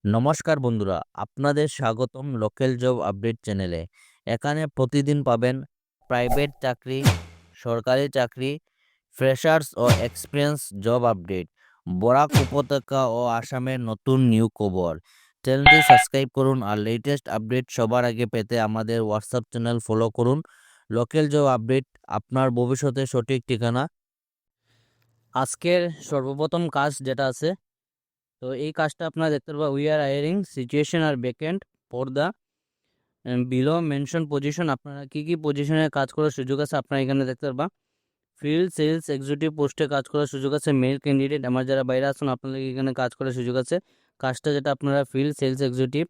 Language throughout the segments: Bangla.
নমস্কার বন্ধুরা, আপনাদের স্বাগতম লোকাল জব আপডেট চ্যানেলে। এখানে প্রতিদিন পাবেন প্রাইভেট চাকরি, সরকারি চাকরি, ফ্রেশার্স ও এক্সপিরিয়েন্স জব আপডেট, বরাক উপত্যকা ও আসামের নতুন নিউ খবর। চ্যানেলটি সাবস্ক্রাইব করুন আর লেটেস্ট আপডেট সবার আগে পেতে আমাদের হোয়াটসঅ্যাপ চ্যানেল ফলো করুন। লোকাল জব আপডেট, আপনার ভবিষ্যতের সঠিক ঠিকানা। আজকের সর্বপ্রথম কাজ যেটা আছে, তো এই কাজটা আপনারা দেখতে পারবেন, we are hiring situation R vacant for the below mention position. আপনারা কি কি পজিশনে কাজ করার সুযোগ আছে আপনারা এখানে দেখতে পারবেন। ফিল্ড সেলস এক্সিকিউটিভ পোস্টে কাজ করার সুযোগ আছে, মেল ক্যান্ডিডেট। আমার যারা বাইরে আসুন আপনাদের এখানে কাজ করার সুযোগ আছে। কাজটা যেটা আপনারা field sales executive,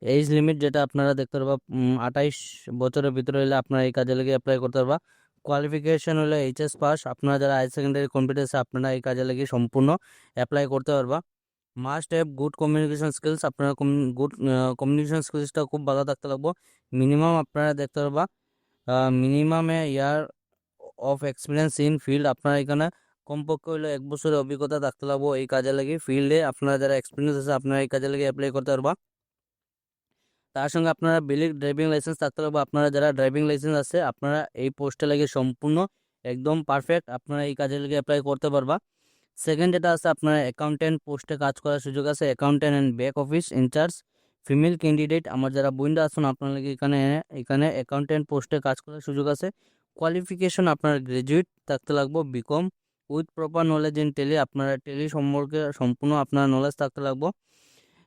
age limit যেটা আপনারা দেখতে পারবেন 28 বছরের ভিতরে হলে আপনারা এই কাজে লেগে অ্যাপ্লাই করতে পারবা। কোয়ালিফিকেশন হলো এইচএস পাস। আপনারা যারা হাই সেকেন্ডারি কম্পিউটার আছে আপনারা এই কাজে লেগে সম্পূর্ণ অ্যাপ্লাই করতে পারবা। Must have good communication skills. আপনারা গুড কমিউনিকেশন স্কিলসটা খুব ভালো থাকতে লাগবো। মিনিমাম আপনারা দেখতে পারবা মিনিমামে year of experience in field. আপনারা এখানে কমপক্ষে হইলো 1 বছরের অভিজ্ঞতা থাকতে লাগবো এই কাজে লাগে। ফিল্ডে আপনারা যারা এক্সপিরিয়েন্স আছে আপনারা এই কাজে লাগে অ্যাপ্লাই করতে পারবা। তার সঙ্গে আপনারা ভ্যালিড ড্রাইভিং লাইসেন্স থাকতে লাগবে। আপনারা যারা ড্রাইভিং লাইসেন্স আছে আপনারা এই পোস্টে লাগে সম্পূর্ণ একদম পারফেক্ট, আপনারা এই কাজে লাগে অ্যাপ্লাই করতে পারবা। সেকেন্ড যেটা আছে, আপনার অ্যাকাউন্টেন্ট পোস্টে কাজ করার সুযোগ আছে, accountant and back office incharge. Female candidate আমার যারা বইন্ডা আছেন আপনাদেরকে এখানে এখানে অ্যাকাউন্টেন্ট পোস্টে কাজ করার সুযোগ আছে। কোয়ালিফিকেশন আপনার গ্রাজুয়েট থাকতে লাগবে, BCom with proper knowledge in Tally. আপনারা টেলি সম্পর্কে সম্পূর্ণ আপনার নলেজ থাকতে লাগবে।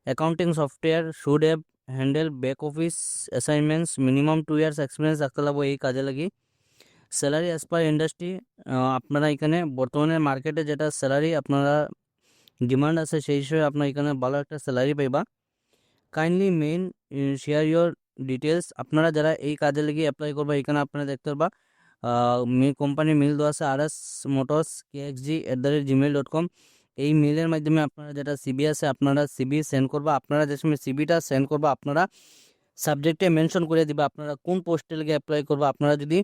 Accounting software should have handle back office assignments, minimum 2 years experience থাকতে লাগবে এই কাজে লাগি। স্যালারি অ্যাজ পার ইন্ডাস্ট্রি, আপনারা এখানে বর্তমানে মার্কেটে যেটা স্যালারি আপনারা ডিমান্ড আছে সেই হিসেবে আপনার এখানে ভালো একটা স্যালারি পাইবা। Kindly main share your details. আপনারা যারা এই কাজে লেগে অ্যাপ্লাই করবা এখানে আপনারা দেখতে পারবা কোম্পানির মেল দেওয়া আছে rsmotors@gmail.com। এই মেলের মাধ্যমে আপনারা যেটা সিবি আছে আপনারা সিবি সেন্ড করবা। আপনারা যে সময় সিবিটা সেন্ড করবা আপনারা সাবজেক্টে মেনশন করে দিবা আপনারা কোন পোস্টে লেগে অ্যাপ্লাই করবা। আপনারা যদি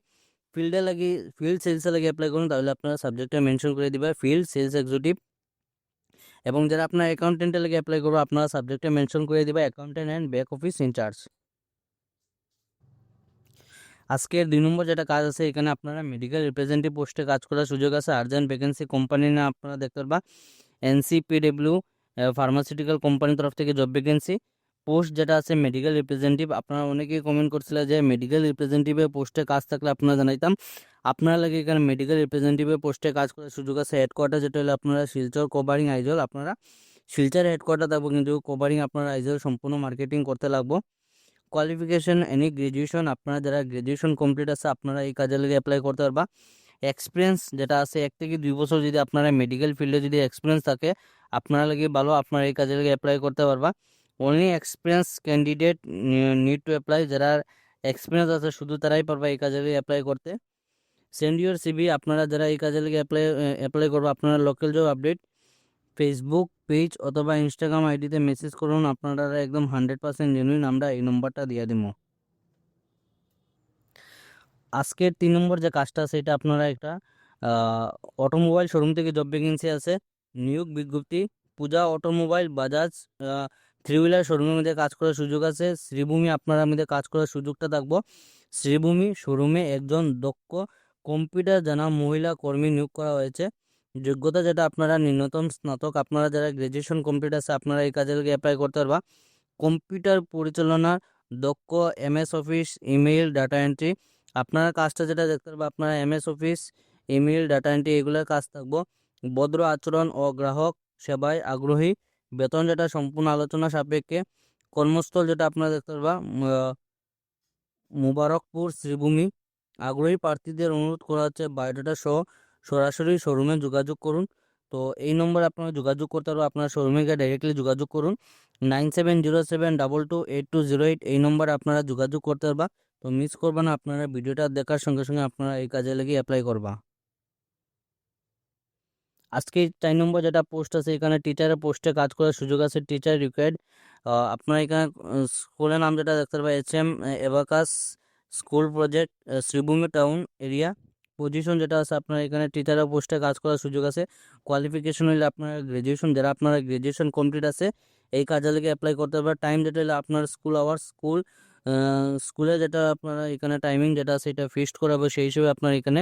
ফিল্ডে লাগি ফিল্ড সেলসে লাগে অ্যাপ্লাই করুন তাহলে আপনারা সাবজেক্টে মেনশন করে দিবা ফিল্ড সেলস এক্সিকিউটিভ। এবং যারা আপনার অ্যাকাউন্টেন্টের লাগে অ্যাপ্লাই করবো আপনারা সাবজেক্টে মেনশন করে দিবা accountant and back office incharge. আজকের 2 নম্বর যেটা কাজ আছে, এখানে আপনারা মেডিকেল রিপ্রেজেন্টেটিভ পোস্টে কাজ করার সুযোগ আছে। আর্জেন্ট ভ্যাকেন্সি কোম্পানি না আপনারা দেখতে পারবা NCPW ফার্মাসিউটিক্যাল কোম্পানির তরফ থেকে জব ভ্যাকেন্সি। পোস্ট যেটা আছে মেডিকেল রিপ্রেজেন্টেটিভ। আপনারা অনেকেই কমেন্ট করছিল যে মেডিকেল রিপ্রেজেন্টেটিভের পোস্টে কাজ থাকলে আপনারা জানাইতাম। আপনারা লাগে এখানে মেডিকেল রিপ্রেজেন্টেটিভের পোস্টে কাজ করার সুযোগ আছে। হেডকোয়ার্টার যেটা হলো আপনারা শিলচর, কভারিং, আইজল। আপনারা শিলচর হেডকোয়ার্টার থাকবো কিন্তু কভারিং আপনারা আইজল সম্পূর্ণ মার্কেটিং করতে লাগবো। Qualification any graduation. আপনারা যারা গ্রাজুয়েশন কমপ্লিট আছে আপনারা এই কাজে লাগে অ্যাপ্লাই করতে পারবা। এক্সপিরিয়েন্স যেটা আছে 1 থেকে 2 বছর যদি আপনারা মেডিকেল ফিল্ডে যদি এক্সপিরিয়েন্স থাকে আপনারা লাগে ভালো, আপনারা এই কাজে লাগে অ্যাপ্লাই করতে পারবা। Only experience candidate need to apply. যারা এক্সপিরিয়েন্স আছে শুধু তারাই পারবা এই কাজে লাগে অ্যাপ্লাই করতে। Send your CB. আপনারা যারা এই কাজে লাগে অ্যাপ্লাই করবা আপনারা local job update Facebook page অথবা ইনস্টাগ্রাম আইডিতে মেসেজ করুন। আপনারা একদম 100% জেনুইন, আমরা এই নম্বরটা দিয়ে দিব। আজকের 3 নম্বর যে কাজটা আছে এটা আপনারা একটা অটোমোবাইল শোরুম থেকে জব ভ্যাকেন্সি আছে, নিয়োগ বিজ্ঞপ্তি। পূজা অটোমোবাইল বাজাজ 3 হুইলার শোরুমের মধ্যে কাজ করার সুযোগ আছে। শ্রীভূমি আপনারা মধ্যে কাজ করার সুযোগটা থাকবো। শ্রীভূমি শোরুমে একজন দক্ষ কম্পিউটার জানা মহিলা কর্মী নিয়োগ করা হয়েছে। যোগ্যতা যেটা আপনারা ন্যূনতম স্নাতক। আপনারা যারা গ্রাজুয়েশন কমপ্লিট আছে আপনারা এই কাজে অ্যাপ্লাই করতে পারবা। কম্পিউটার পরিচালনা দক্ষ, MS office, email, data entry. আপনার কাজটা যেটা দেখতে পারবো আপনারা MS office, email, data entry এগুলোর কাজ থাকবো। ভদ্র আচরণ ও গ্রাহক সেবায় আগ্রহী। বেতন যেটা সম্পূর্ণ আলোচনা সাপেক্ষে। কর্মস্থল যেটা আপনারা দেখতে পারবা মুবারকপুর, শ্রীভূমি। আগ্রহী প্রার্থীদের অনুরোধ করা হচ্ছে বায়োডাটা সহ সরাসরি শোরুমে যোগাযোগ করুন। তো এই নম্বরে আপনারা যোগাযোগ করতে পারবো, আপনারা শোরুমে গিয়ে ডাইরেক্টলি যোগাযোগ করুন। 9707228208 এই নম্বরে আপনারা যোগাযোগ করতে পারবা। তো মিস করবা না, আপনারা ভিডিওটা দেখার সঙ্গে সঙ্গে আপনারা এই কাজে লেগে অ্যাপ্লাই করবা। আজকে 4 নম্বর যেটা পোস্ট আছে এখানে টিচারের পোস্টে কাজ করার সুযোগ আছে, টিচার রিকোয়ার্ড। আপনারা এখানে স্কুলের নাম যেটা দেখতে পারবেন HM abacus school project, Sribhumi town area. Position যেটা আছে আপনার এখানে টিচারের পোস্টে কাজ করার সুযোগ আছে। কোয়ালিফিকেশন হলে আপনার গ্র্যাজুয়েশন, যারা আপনার গ্র্যাজুয়েশন কমপ্লিট আছে এই কাজে লেগে অ্যাপ্লাই করতে পারবে। টাইম যেটা হলে আপনার স্কুল আওয়ার্স, স্কুলে যেটা আপনারা এখানে টাইমিং যেটা আছে এটা ফিক্সড করা হবে, সেই হিসেবে আপনার এখানে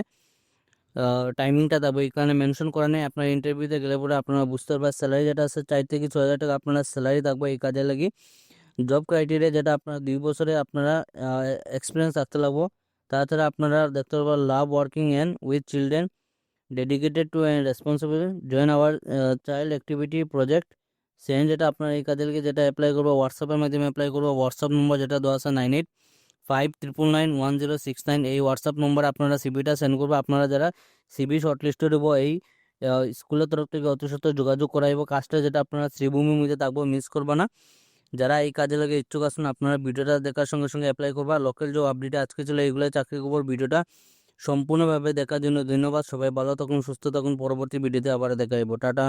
টাইমিংটা দেবো এখানে মেনশন করা নেই। আপনার ইন্টারভিউতে গেলে পরে আপনারা বুঝতে পারবেন। স্যালারি যেটা আছে 4 থেকে 6 হাজার টাকা আপনারা স্যালারি থাকবে এই কাজে লাগি। জব ক্রাইটেরিয়া যেটা আপনার 2 বছরে আপনারা এক্সপিরিয়েন্স রাখতে লাগবো। তাছাড়া আপনারা দেখতে পারবেন love working and with children, dedicated to and responsible, join our child activity project. সেন যেটা আপনার এই কাজে লেগে যেটা অ্যাপ্লাই করবো হোয়াটসঅ্যাপের মাধ্যমে অ্যাপ্লাই করবো। হোয়াটসঅ্যাপ নম্বর যেটা দেওয়া আছে 9859991069, এই হোয়াটসঅ্যাপ নম্বরে আপনারা সিভিটা সেন্ড করবো। আপনারা যারা সিভি শর্টলিস্টেড হবো এই স্কুলের তরফ থেকে অতি সত্ত্বর যোগাযোগ করাইব। কাজটা যেটা আপনারা শ্রীভূমির মধ্যে থাকবো, মিস করবা না। যারা এই কাজে লাগে ইচ্ছুক আছেন আপনারা ভিডিওটা দেখার সঙ্গে সঙ্গে অ্যাপ্লাই করবা। লোকাল জব আপডেট আজকে ছিল এইগুলো চাকরি খবর। ভিডিওটা সম্পূর্ণভাবে দেখার জন্য ধন্যবাদ। সবাই ভালো থাকুন, সুস্থ থাকুন। পরবর্তী ভিডিওতে আবার দেখা যাবো। টাটা।